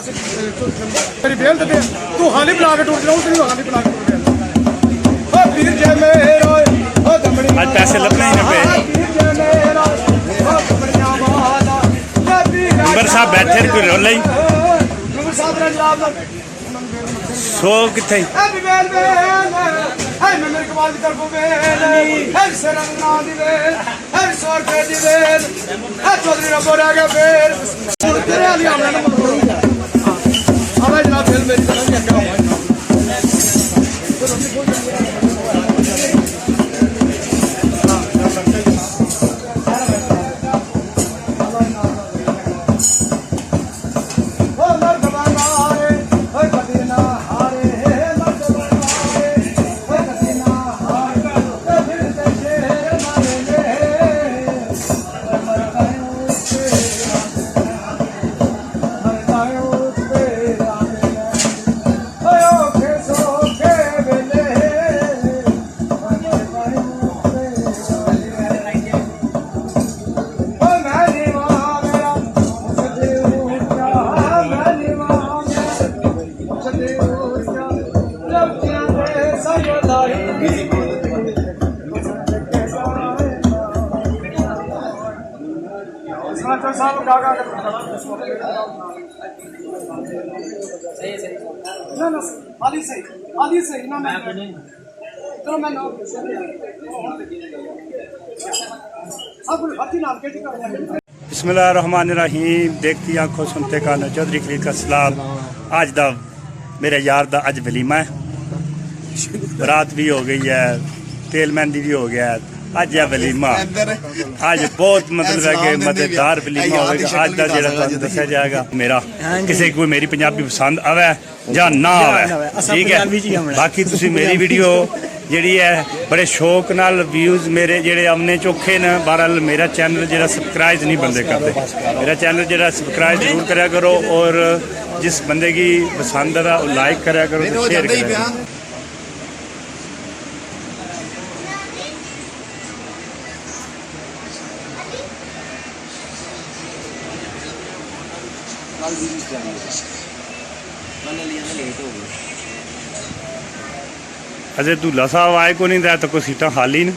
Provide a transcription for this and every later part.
तेरी बेल दे तू हाली बुला के टूट जाऊं तेरी हाली बुला के टूट गया ओ पीर जय मेरा ओ दमड़ी आज पैसे लगने ही ना पे पीर जय मेरा ओ दमड़ियां वाला नंबर साहब बैठे कोई रोल ही नंबर साहब ने जवाब सो किथे हैप्पी बेल है मेरे कमाल की तरफ बेल है सरंगा दी बेल है सौर पे दी बेल है चौधरी रब्बो रह गया बेल तेरे वाली आमना ना आवाज जनाब बेल मेरी तरफ क्या क्या बिस्मिल्लाहिर्रहमानिर्रहीम। देखती आंखों सुनते कानों चौधरी खलील का सलाम। आज दा मेरे यार दा अज वलीमा है, रात भी हो गई है, तेल मेहंदी भी हो गया है, अज है वलीमा। आज बहुत मतलब है कि मजेदार वलीमा होगा। आज का जो दसा जाएगा मेरा किसी को मेरी पंजाबी पसंद आवे या ना आवे, ठीक है। बाकी तुसी मेरी वीडियो जी है बड़े शौक नाल व्यूज़ मेरे जेडे आमने चौखे न। बहरहाल मेरा चैनल जो सबसक्राइब नहीं बंदे करते, मेरा चैनल जो सबसक्राइब जरूर करा करो और जिस बंदे की पसंद है वो लाइक करा करो, शेयर करा करो। अजय दूल्हा साहब आए को नहीं, तो कोई सीटा खाली न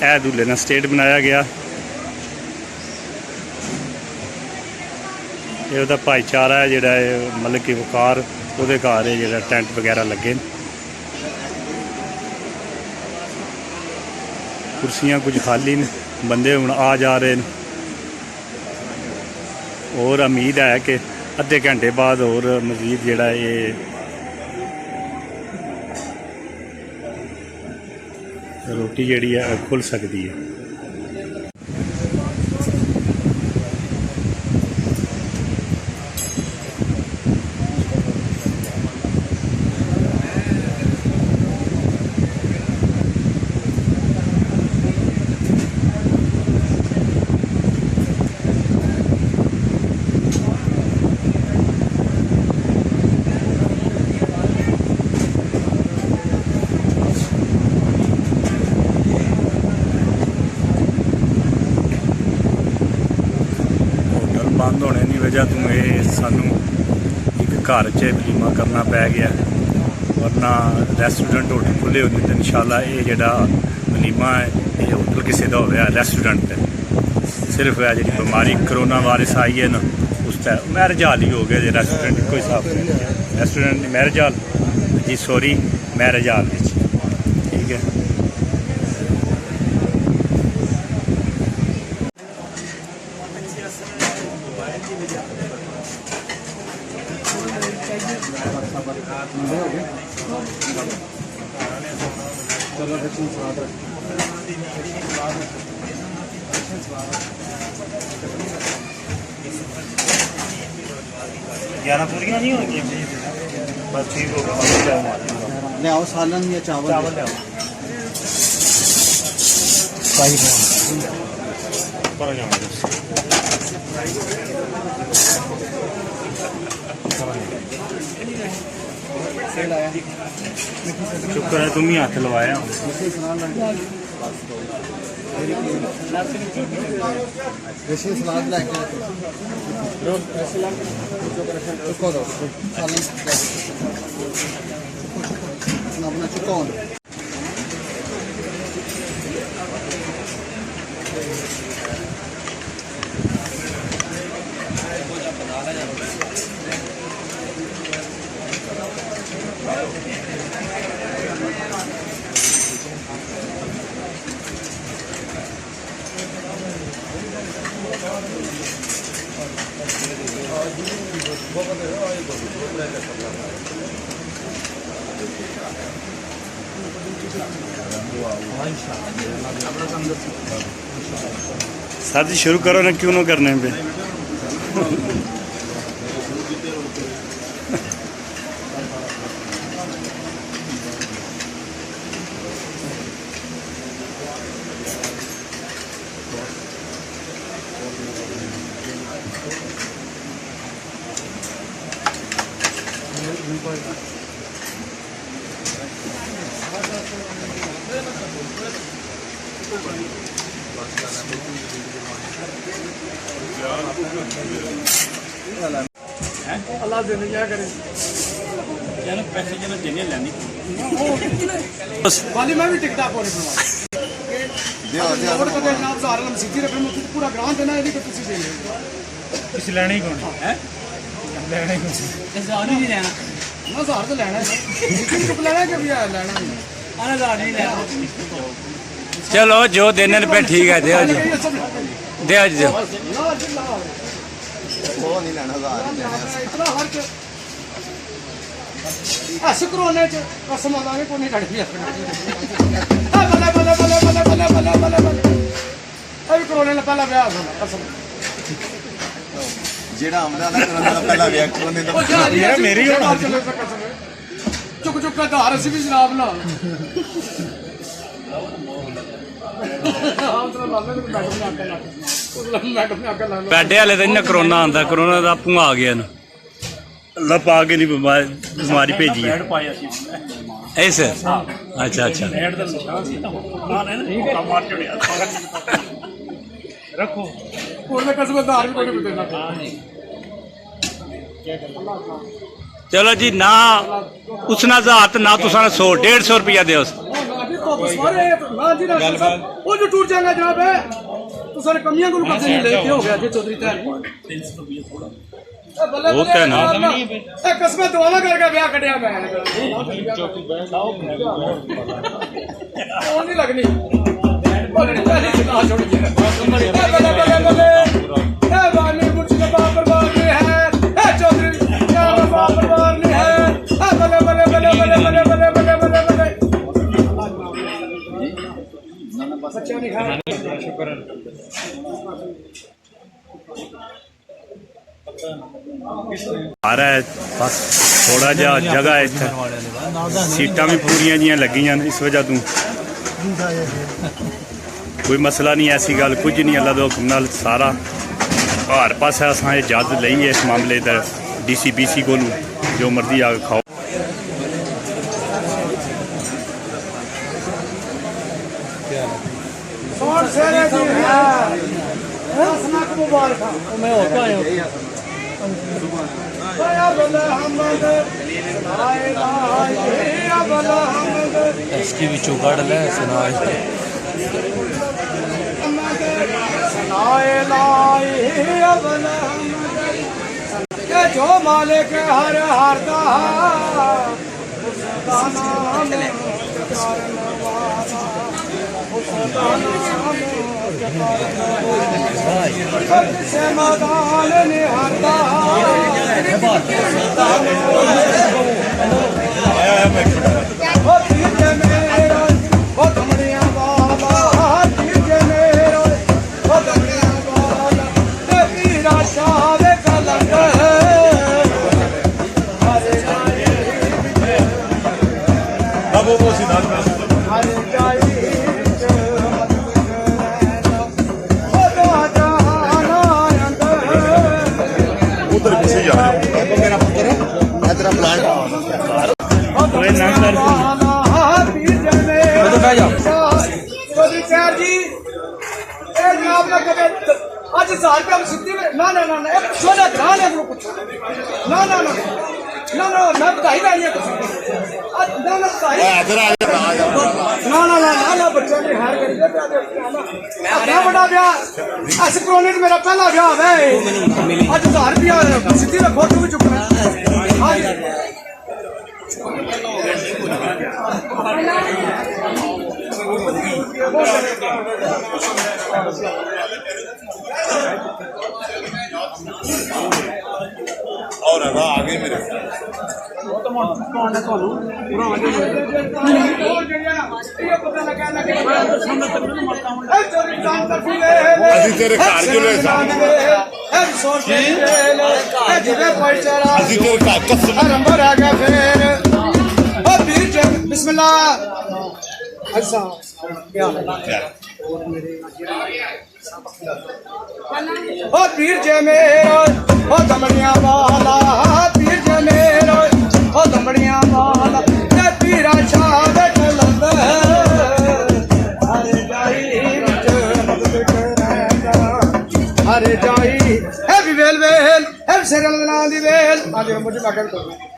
है। दूल्हे ने स्टेट बनाया गया, ये उसका भाईचारा है जोड़ा मतलब कि वकार वो घर है जो टेंट वगैरह लगे न। कुर्सियाँ कुछ खाली न, बंदे हुण आ जा रहे हैं और उम्मीद है कि अद्धे घंटे बाद और मजीद जोड़ा ये रोटी जी है खुल सकती है। बंद होने की वजह तो ये सानू एक घर च वलीमा करना पै गया, वरना रेस्टोरेंट होटल खुले होते तो इंशाल्लाह ये जोड़ा वलीमा है ये होटल किसी का होया रेस्टोरेंट सिर्फ है जी बीमारी करोना वायरस आई है ना उसका मैरिज हाल ही हो गया जी। रेस्टोरेंट कोई हिसाब नहीं, रेस्टोरेंट मैरिज हाल जी, सॉरी मैरिज हाल, ठीक है। चलो 11 पूरियाँ नहीं होंगी बस, ठीक होगा। ले आओ सालन या चावल ले आओ। शुक्र है तुम ही हाथ लवाया। Deixa esse lado lá. Sir ji शुरू करो ना, क्यों ना करने पे। अल्लाह देने क्या करे पैसे जब देने लेनी वाली मैं भी टिकटा पौने और कदे नाम सारा लम सीधी रखने में पूरा ग्रांट देना यदि तुसी दे ले किसी लेना ही कौन है लेना ही कौन हजार नहीं लेना ना हजार तो लेना है चुप लेना है कि भी लेना है अरे हजार नहीं लेना चलो जो देने पे ठीक है दे आज दे आज दे वो नहीं लेना इतना हर हस करोने च कसम आवे कोई नहीं लड़ पिया बल्ले बल्ले बल्ले बल्ले बल्ले बल्ले बल्ले बल्ले अभी करोने ने पहला ब्याह होना कसम जेड़ा आमदा ना करन दा पहला रिएक्ट होने दा यार मेरी होना चुक चुक का धार से भी जनाब ना पैडे वाले दिन करोना आंदा करोना दा आपू आ गया ना अल्लाह पा के नहीं बीमारी भेजी है। ऐसे अच्छा अच्छा रखो कसम धार भी कोई देना चलो जी ना उसना जात ना तुसा 100-150 रुपया दे वो जो टूट जाएगा जनाब है तो सारे कमियां को कब्जे नहीं लेके हो गया जी चौधरी तैयार वो क्या ना कसम दुआना करके ब्याह कटिया मैं वो नहीं लगनी छोड़ चौधरी आ रहा है बस थोड़ा जा जगह है इत्थे सीटां भी पूरियां जियां लगियां इस वजह तू कोई मसला नहीं, ऐसी गल कुछ नहीं। अल्लाह दे हुक्म नाल सारा हर पासे असां इजाजत लई है इस मामले दा DC BC कोलू जो मर्जी आग खाओ। इसकी भी चौगाड़ ले सुना जो मालिक हर हारदा से मैदान निहारदा जनाब ना कदे आज 1000 रुपया सिद्धि में ना ना ना ना एक छोटा ध्यान है कुछ ना ना ना ना ना मैं बताई नहीं है आज ना ना बताई ना ना ना ना ना बच्चा ने हार कर दिया मैं बड़ा ब्याह ऐसे कोने में मेरा पहला ब्याह है आज 1000 रुपया सिद्धि में फोटो भी चुकना आज और आगे मेरे ਅਸੀਂ ਤੇਰੇ ਘਰ ਚਲੇ ਅਸੀਂ ਤੇਰੇ ਘਰ ਕਸਮ ਨੰਬਰ ਆ ਗਿਆ ਫੇਰ ਓ ਵੀਰ ਜੀ ਬਿਸਮਿਲ੍ਲਾ ਅੱਛਾ ਓ ਵੀਰ ਜੀ ਮੇਰਾ ਓ ਦਮੜੀਆਂ ਵਾਲਾ ਵੀਰ ਜੀ ਮੇਰਾ ਓ ਦਮੜੀਆਂ ਵਾਲਾ ਤੇ ਪੀਰਾ ਸ਼ਾਹ ਦੇ ਲੰਦਾ ਹਰੇ ਜਾਈ ਵਿੱਚ ਮਦਦ ਕਰਾਂਗਾ ਹਰੇ ਜਾਈ ਹੈ ਵੀ ਵੇਲ ਵੇਲ ਹੈ ਸਰਲ ਨਾ ਦੀ ਵੇਲ ਆਜੋ ਮੁਝੇ ਬਾਕਰ ਕਰੋ